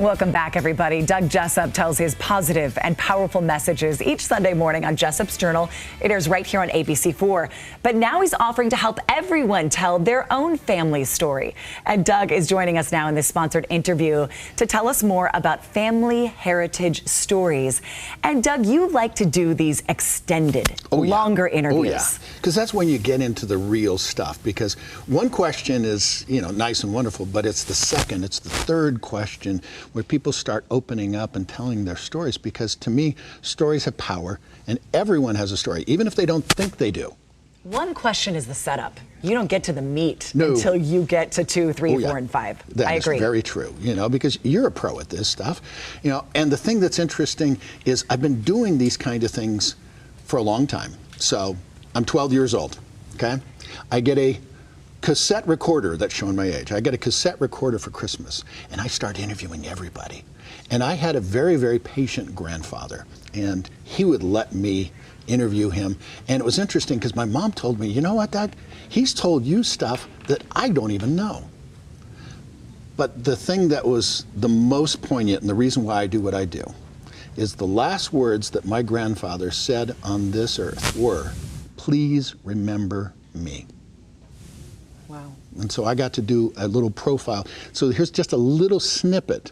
Welcome back, everybody. Doug Jessup tells his positive and powerful messages each Sunday morning on Jessup's Journal. It airs right here on ABC4. But now he's offering to help everyone tell their own family story. And Doug is joining us now in this sponsored interview to tell us more about family heritage stories. And Doug, you like to do these extended, longer interviews. Oh, yeah. Because that's when you get into the real stuff. Because one question is, nice and wonderful, but it's the second, it's the third question where people start opening up and telling their stories, because to me, stories have power, and everyone has a story, even if they don't think they do. One question is the setup. You don't get to the meat until you get to 2, 3, 4, and 5. I agree. That is very true, because you're a pro at this stuff. And the thing that's interesting is I've been doing these kind of things for a long time. So I'm 12 years old, okay? I get a cassette recorder. That's showing my age. I got a cassette recorder for Christmas, and I start interviewing everybody. And I had a very, very patient grandfather, and he would let me interview him. And it was interesting because my mom told me, you know what, Doug? He's told you stuff that I don't even know. But the thing that was the most poignant, and the reason why I do what I do, is the last words that my grandfather said on this earth were, "Please remember me." Wow. And so I got to do a little profile. So here's just a little snippet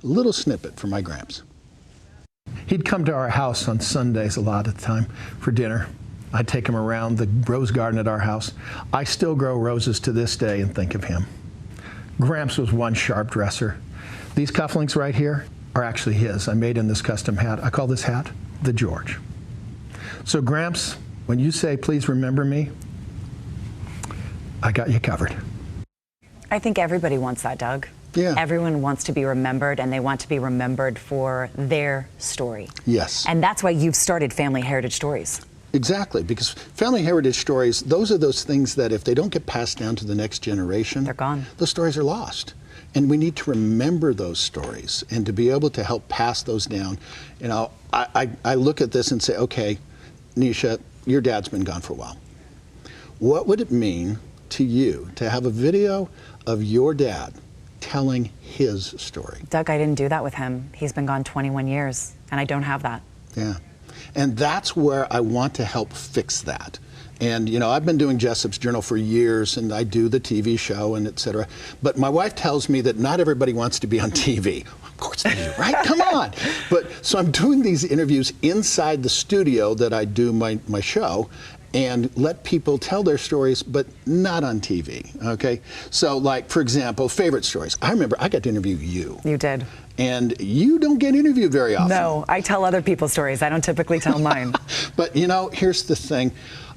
for my Gramps. He'd come to our house on Sundays a lot of the time for dinner. I'd take him around the rose garden at our house. I still grow roses to this day and think of him. Gramps was one sharp dresser. These cufflinks right here are actually his. I made him this custom hat. I call this hat the George. So Gramps, when you say, "Please remember me," I got you covered. I think everybody wants that, Doug. Yeah. Everyone wants to be remembered, and they want to be remembered for their story. Yes. And that's why you've started Family Heritage Stories. Exactly, because family heritage stories, those are those things that if they don't get passed down to the next generation, they're gone. Those stories are lost. And we need to remember those stories and to be able to help pass those down. I look at this and say, okay, Nisha, your dad's been gone for a while. What would it mean to you to have a video of your dad telling his story? Doug, I didn't do that with him. He's been gone 21 years, and I don't have that. Yeah. And that's where I want to help fix that. And, I've been doing Jessup's Journal for years, and I do the TV show and et cetera. But my wife tells me that not everybody wants to be on TV. Of course they do, right? Come on. So I'm doing these interviews inside the studio that I do my show, and let people tell their stories, but not on TV, okay? So, like, for example, favorite stories. I remember I got to interview you. You did. And you don't get interviewed very often. No, I tell other people's stories. I don't typically tell mine. But, here's the thing.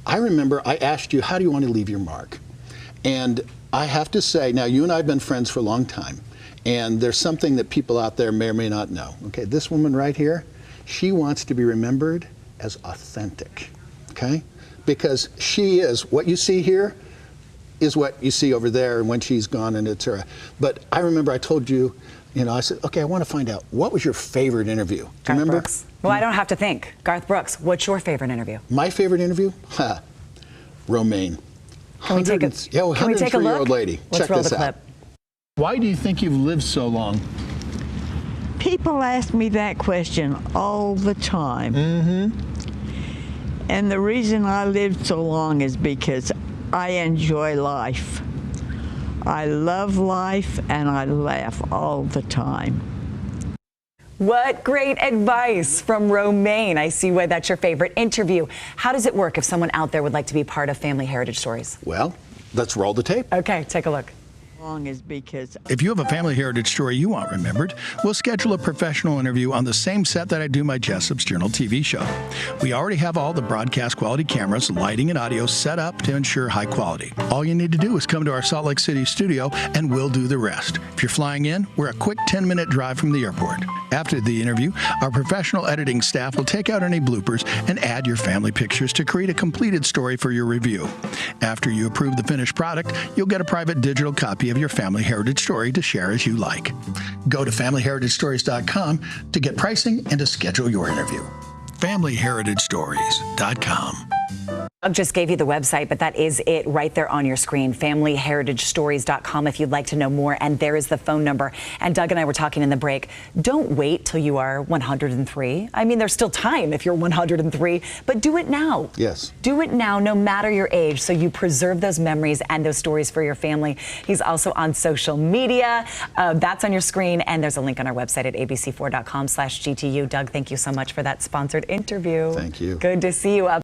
I remember I asked you, how do you want to leave your mark? And I have to say, now, you and I have been friends for a long time, and there's something that people out there may or may not know. Okay, this woman right here, she wants to be remembered as authentic, okay? Because she is, what you see here is what you see over there, and when she's gone, and et cetera. But I remember I told you, I said, okay, I want to find out, what was your favorite interview? Do you remember? Brooks. Well, I don't have to think. Garth Brooks, what's your favorite interview? My favorite interview? Romaine. Can we take a look? 103-year-old lady. Let's Check roll this the clip. out. Why do you think you've lived so long? People ask me that question all the time. Mm-hmm. And the reason I lived so long is because I enjoy life. I love life, and I laugh all the time. What great advice from Romaine. I see why that's your favorite interview. How does it work if someone out there would like to be part of Family Heritage Stories? Well, let's roll the tape. Okay, take a look. Is because if you have a family heritage story you want remembered, we'll schedule a professional interview on the same set that I do my Jessup's Journal TV show. We already have all the broadcast quality cameras, lighting, and audio set up to ensure high quality. All you need to do is come to our Salt Lake City studio and we'll do the rest. If you're flying in, we're a quick 10-minute drive from the airport. After the interview, our professional editing staff will take out any bloopers and add your family pictures to create a completed story for your review. After you approve the finished product, you'll get a private digital copy of your family heritage story to share as you like. Go to FamilyHeritageStories.com to get pricing and to schedule your interview. FamilyHeritageStories.com. Doug just gave you the website, but that is it right there on your screen, familyheritagestories.com if you'd like to know more. And there is the phone number. And Doug and I were talking in the break. Don't wait till you are 103. I mean, there's still time if you're 103, but do it now. Yes. Do it now, no matter your age, so you preserve those memories and those stories for your family. He's also on social media. That's on your screen. And there's a link on our website at abc4.com/GTU. Doug, thank you so much for that sponsored interview. Thank you. Good to see you.